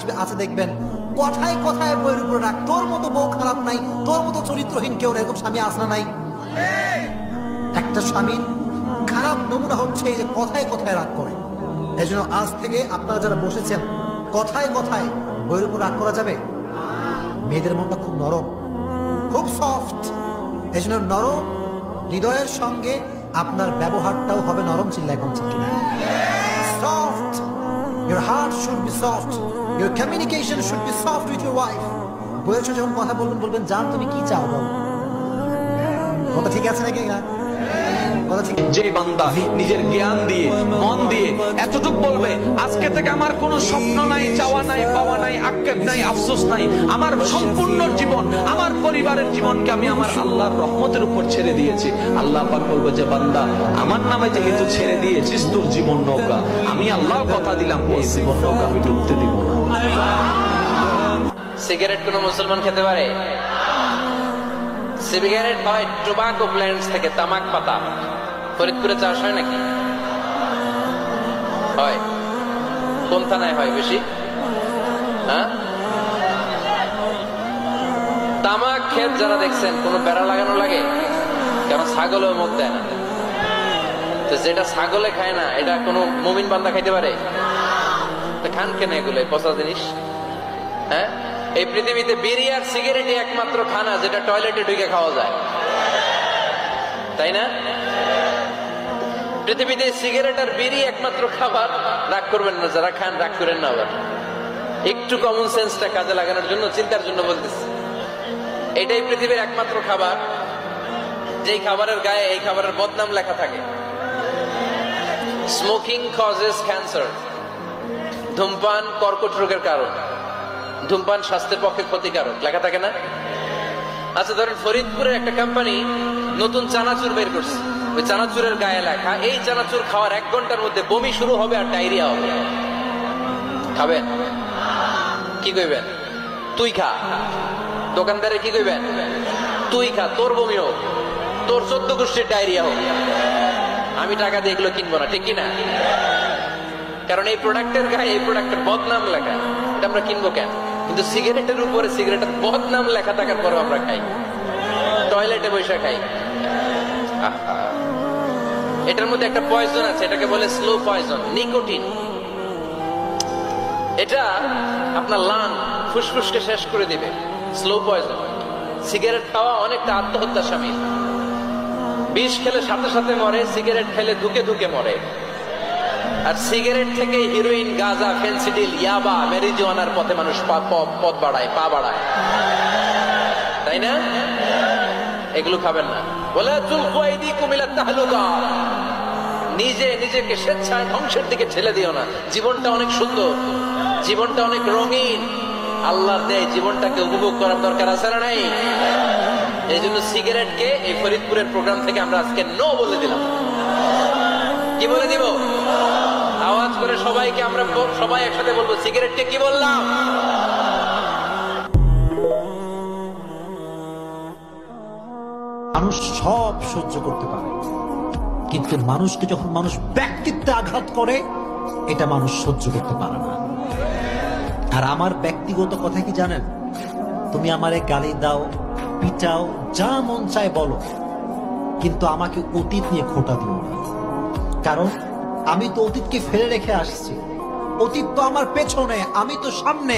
আসবে আছে দেখবেন কথায় কথায় বইয়ের উপর রাখ, তোর মতো বউ খারাপ নাই, তোর মতো চরিত্রহীন কেউ না, এরকম স্বামী আসনা নাই। একটা স্বামীর খারাপ নমুনা হচ্ছে এই যে কথায় কথায় রাগ করে। এই জন্য আজ থেকে আপনারা যারা বসেছেন, কথায় কথায় বইয়ের উপর রাগ করা যাবে। মেয়েদের মনটা খুব নরম, খুব সফট, এই জন্য নরম হৃদয়ের সঙ্গে আপনার ব্যবহারটাও হবে নরম। চিল্লায় কম ঠিক কিনা? Soft, your heart should be soft, your communication should be soft with your wife. বইয়ের সাথে যখন কথা বলবেন, বলবেন জান তুমি কি চাও বল। কথা ঠিক আছে নাকি না? যে বান্দা নিজের জ্ঞান দিয়ে মন দিয়ে এতটুকু বলবে, আজকে থেকে আমার কোনো স্বপ্ন নাই, চাওয়া নাই, পাওয়া নাই, আক্ষেপ নাই, আফসোস নাই, আমার সম্পূর্ণ জীবন, আমার পরিবারের জীবনকে আমি আমার আল্লাহর রহমতের উপর ছেড়ে দিয়েছি। আল্লাহ পাক বলবে যে বান্দা আমার নামে যেহেতু ছেড়ে দিয়েছিস তোর জীবন নৌকা, আমি আল্লাহ কথা দিলাম এই জীবন নৌকা আমি ডুবতে দিব না। সিগারেট কোন মুসলমান খেতে পারে? সিগারেট হয় টোবাকো প্ল্যান্টস থেকে, তামাক পাতা। ফরিদপুরে চাষ হয় নাকি? হয়। কোন থানায় হয় বেশি? হ্যাঁ, তামাক ক্ষেত যারা দেখছেন কোনো বেড়া লাগানো লাগে? কারণ ছাগলেও মুখ দেয় না। তো যেটা ছাগলে খায় না এটা কোনো মুমিন বান্দা খাইতে পারে? খান কেন এগুলো পচা জিনিস? হ্যাঁ, এই পৃথিবীতে বিড়ি আর সিগারেটই একমাত্র খানা যেটা টয়লেটে ঢুকে খাওয়া যায়, তাই না? পৃথিবীতে সিগারেট আর বিড়ি একমাত্র খাবার। রাগ করবেন না, যারা খান রাগ করেন না। আবার একটু কমন সেন্সটা কাজে লাগানোর জন্য, চিন্তার জন্য বলতেছি। এটাই পৃথিবীর একমাত্র খাবার যেই খাবারের গায়ে এই খাবারের বদনাম লেখা থাকে। Smoking causes cancer. ধূমপান কর্কট রোগের কারণ, ধূমপান স্বাস্থ্যের পক্ষে ক্ষতিকারক লেখা থাকে না? আচ্ছা ধরেন ফরিদপুরের একটা কোম্পানি নতুন চানাচুর বের করছে, ওই চানাচুরের গায়ে লেখা এই চানাচুর খাওয়ার 1 ঘন্টার মধ্যে বমি শুরু হবে আর ডায়রিয়া হবে। খাবেন? কি কইবেন? তুই খা। দোকানদারে কি কইবেন? তুই খা, তোর বমি হোক, তোর 14 গোষ্ঠীর ডায়রিয়া হোক, আমি টাকা দিয়ে এগুলো কিনবো না, ঠিক কিনা? কারণ এই প্রোডাক্টের গায়ে এই প্রোডাক্টের বদনাম লেখা, এটা আমরা কিনবো কেন? কিন্তু সিগারেটের উপরে সিগারেটের বদনাম লেখা থাকার পরেও আমরা খাই, টয়লেটে বসে খাই। এটার মধ্যে একটা পয়জন আছে, এটাকে বলে স্লো পয়জন, নিকোটিন। এটা আপনার লাং ফুসফুসকে শেষ করে দিবে। Slow poison. সিগারেট খাওয়া অনেকটা আত্মহত্যার শামিল। বিষ খেলে সাথে সাথে মরে, সিগারেট খেলে ধুকে ধুকে মরে। আর সিগারেট থেকে হিরোইন, গাঁজা, ফেন্সিডিল, ইয়াবা, মেরিজুয়ানার পথে মানুষ পথ বাড়ায়, পা বাড়ায়, তাই না? এগুলো খাবেন না। বলে নিজে নিজেকে স্বেচ্ছায় ধ্বংসের দিকে ঠেলে দিও না। জীবনটা অনেক সুন্দর, জীবনটা অনেক রঙিন, আল্লাহর দেয় জীবনটাকে উপভোগ করার দরকার আছে না নাই? এই জন্য সিগারেটকে এই ফরিদপুরের প্রোগ্রাম থেকে আমরা আজকে নো বলে দিলাম। কি বলে দিব? আওয়াজ করে সবাইকে আমরা সবাই একসাথে বলবো, সিগারেটকে কি বললাম? মানুষ সব সহ্য করতে পারে, কিন্তু মানুষকে যখন মানুষ ব্যক্তিত্বে আঘাত করে এটা মানুষ সহ্য করতে পারে না। আর আমার ব্যক্তিগত কথা কি জানেন? তুমি আমারে গালি দাও, পিটাও, যা মন চায় বলো, কিন্তু আমাকে অতীত নিয়ে খোঁটা দিও না। কারণ আমি তো অতীতকে ফেলে রেখে আসছি। অতীত তো আমার পেছনে, আমি তো সামনে।